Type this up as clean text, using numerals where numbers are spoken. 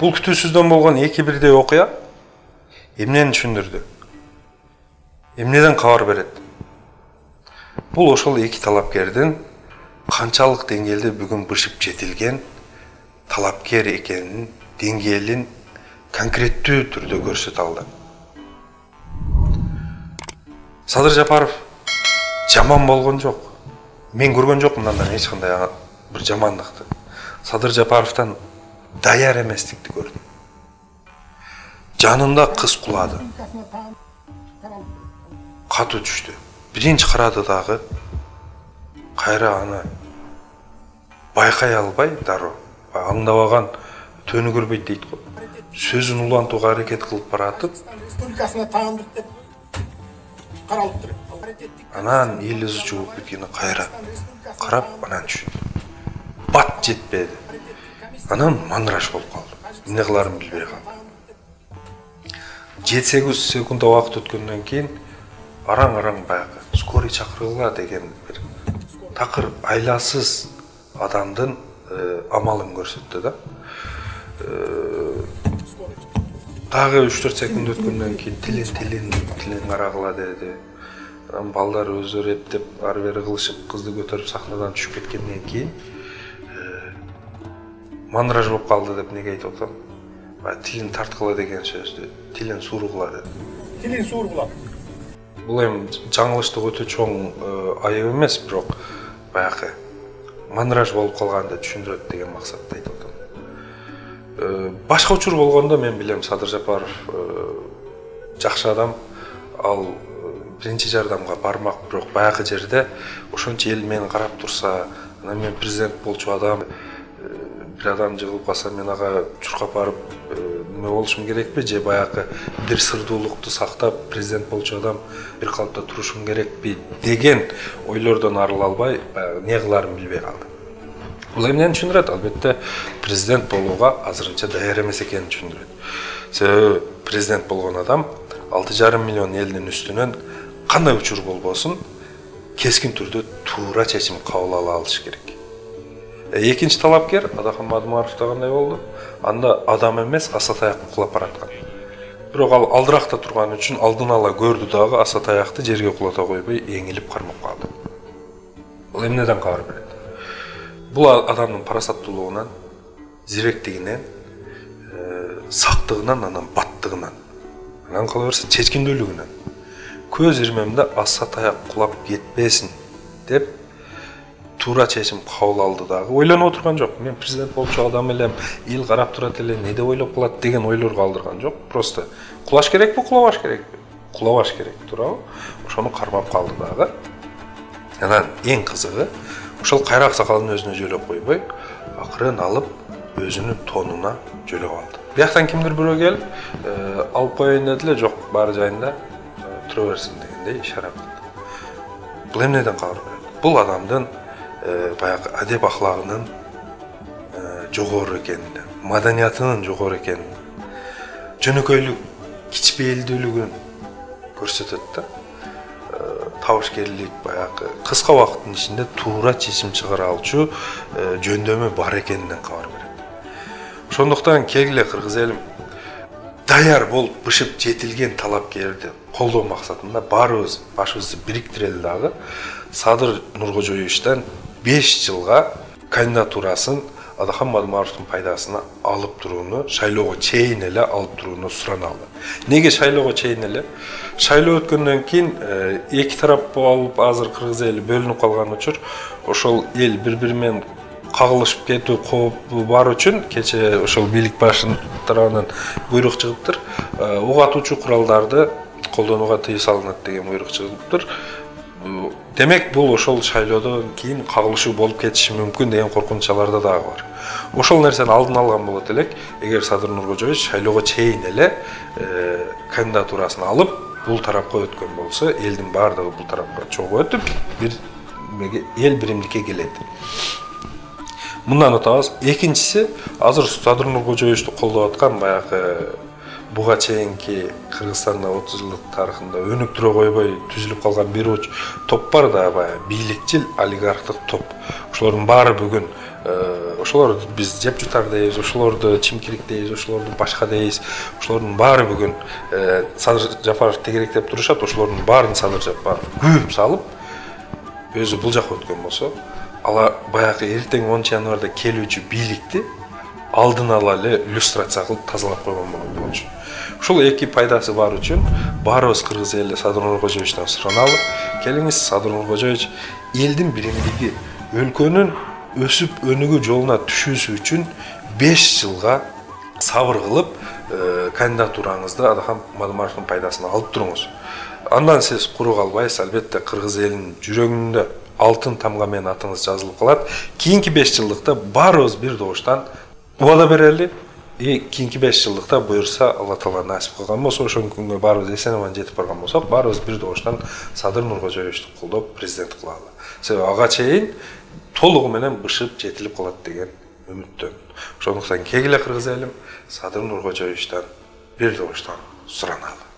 Бул күтүүсүздөн болгон эки бирдей окуя эмнени түшүндүрдү? Эмнеден кабар берет? Бул ошол эки талапкердин канчалык деңгээлде бүгүн бышып жетилген талапкер экенин деңгээлин конкреттүү түрдө көрсөтө алды. Садыр Жапаров жаман болгон жок. Мен көргөн жокмун андан эч кандай бир жамандыкты. Садыр Жапаровтан даяр эместикти көрдүм. Жанында кыз кулады. Катуу түштү. Биринчи карады дагы кайра аны байкай албай дароо аңдабаган төнү көрбөйт дейт го. Сөзүн улантууга аракет кылып баратып, республикасына таандык деп каралып тур. Анан эл ызы болуп кеткени кайра карап анан түшүндү. Бат жетпеди. Анан мандыраш болуп калды. Эмне кыларын билбей калды. 7-8 секунд убакыт өткөндөн кийин араң баягы скорый чакыргыла деген бир такыр айласыз адамдын амалын көрсөттү да. Дагы 3-4 секунд өткөндөн кийин тилин карагыла деди. Анан балдар өздөрү эптеп ары бери кылышып кызды көтөрүп сахнадан түшүп кеткенден кийин мандыраж болуп калды деп неге айтып атам? Тилин тарткыла деген сөздү тилин suurгула деди. Тилин suurгула. Бул эми жаңылыштык өтө чоң айып эмес, бирок баягы мандыраж болуп калганды түшүндүрөт деген максатта айтып атам. Башка учур болгондо мен билем Садыр Жапаров жакшы адам, ал биринчи жардамга бармак, бирок баягы жерде ошончо эл мени карап турса, анан мен президент болчу адам, бир адам жыгылып калса мен ага чуркап барып неме болушум керекпи, же баягы бир сырдуулукту сактап президент болчу адам бир калыпта турушум керекпи деген ойлордон арыла албай, не кыларын билбей калды. Бул эмнени түшүндүрөт? Албетте президент болууга азырынча даяр эмес экенин түшүндүрөт. Себеби президент болгон адам 6,5 миллион элдин үстүнөн кандай учур болбосун кескин түрдө туура чечим кабыл ала алыш керек. Экинчи талапкер Адахан Мадумаров кандай болду? Анда адам эмес, асатаяк кулап бараткан. Бирок ал алдыракта турган үчүн алдын ала көрдү дагы асатаякты жерге кулата койбой эңилип кармап калды. Бул эмнеден кабар берет? Бул адамдын парасаттуулугунан, зиректигинен, сактыгынан, анан баттыгынан, анан кала берсе чечкиндүүлүгүнөн. Көз ирмемде асатаяк кулап кетпесин деп туура чечим кабыл алды дагы. Ойлонуп отурган жок. Мен президент болчу адам элем, эл карап турат эле, не деп ойлоп калат деген ойлорго алдырган жок. Просто кулаш керекпи, кулабаш керекпи? Кулабаш керек, туурабы? Ошону кармап калды дагы. Анан эң кызыгы, ошол кайра аксакалдын өзүнө жөлөп койбой, акырын алып өзүнүн тонуна жөлөп алды. Бияктан кимдир бирөө келип, алып коеюн деди эле, жок, баары жайында тура берсин дегендей ишара кылды. Бул эмнеден кабар берет? Бул адамдын баягы адеп ахлагынын жогору экенин, маданиятынын жогору экенин, жөнөкөйлүк, кичпейилдүүлүгүн көрсөтөт да. Табышкерлик, баягы кыска убакыттын ичинде туура чечим чыгара алчу жөндөмү бар экенинен кабар берет. Ошондуктан келгиле кыргыз элим, даяр болуп бышып жетилген талапкерди колдоо максатында баарыбыз башыбызды бириктирели дагы Садыр Нуркожоевичтен 5 жылга кандидатурасын Адахан Мадумаровдун пайдасына алып турууну, шайлоого чейин эле алып турууну сураналды. Неге шайлоого чейин эле? Шайлоо өткөндөн кийин эки тарап болуп азыр кыргыз эли бөлүнүп калган учур, ошол эл бири-бири менен кагылышып кетүү коопу бар үчүн кече ошол бийлик башынын тарабынан буйрук чыгыптыр. Ок атуучу куралдарды колдонууга тыюу салынат деген буйрук чыгыптыр. Демек бул ошол шайлоодон кийин кагылышуу болуп кетиши мүмкүн деген коркунучаларда дагы бар. Ошол нерсени алдын алган болот элек, эгер Садыр Нуркожоевич шайлоого чейин эле кандидатурасын алып, бул тарапка өткөн болсо, элдин баардыгы бул тарапка чогуу өтүп, бир эл биримдикке келет. Мындан өтөбүз. Экинчиси, азыр Садыр Нуркожоевичти колдоп аткан баягы буга чейинки Кыргызстанда 30 жылдык тарыхында өнүктүрө койбой түзүлүп калган бир топ бар да, баягы бийликчил олигархтык топ. Ошолордун баары бүгүн ошолорду биз жеп жутар дейбиз, ошолорду чимкирик дейбиз, ошолорду башка дейбиз. Ошолордун баары бүгүн Садыр Жапаров тегеректеп турушат, ошолордун баарын Садыр Жапаров күп салып, өзү бул жака өткөн болсо, ала баягы эртең 10 январда келүүчү бийликти алдын ала эле иллюстрация кылып тазалап койгон болчу. Ушул эки пайдасы бар үчүн баарыбыз кыргыз эли Садыр Нуркожоевичтен сураналы. Келиңиз, Садыр Нуркожоевич элдин биримдиги, өлкөнүн өсүп өнүгүү жолуна түшүүсү үчүн 5 жылга сабыр кылып, кандидатураңызды Адахам Мадымаровдун пайдасын алып туруңуз. Андан сиз куру калбайсыз, албетте кыргыз элинин жүрөгүндө алтын тамга менен атыңыз жазылып калат. Кийинки 5 жылдыкта баарыбыз бир добуштан убада берели. Кийинки 5 жылдыкта буюрса Алла Таала насип кылган болсо, ошол күнгө баарыбыз эсен-аман жетип барган болсок, баарыбыз бир добуштан Садыр Нуркожоевичти колдоп президент кылалы. Себеби ага чейин толугу менен бышып жетилип калат деген үмүттөмүн. Ошондуктан кегиле кыргыз элим Садыр Нуркожоевичтен бир добуштан сураналы.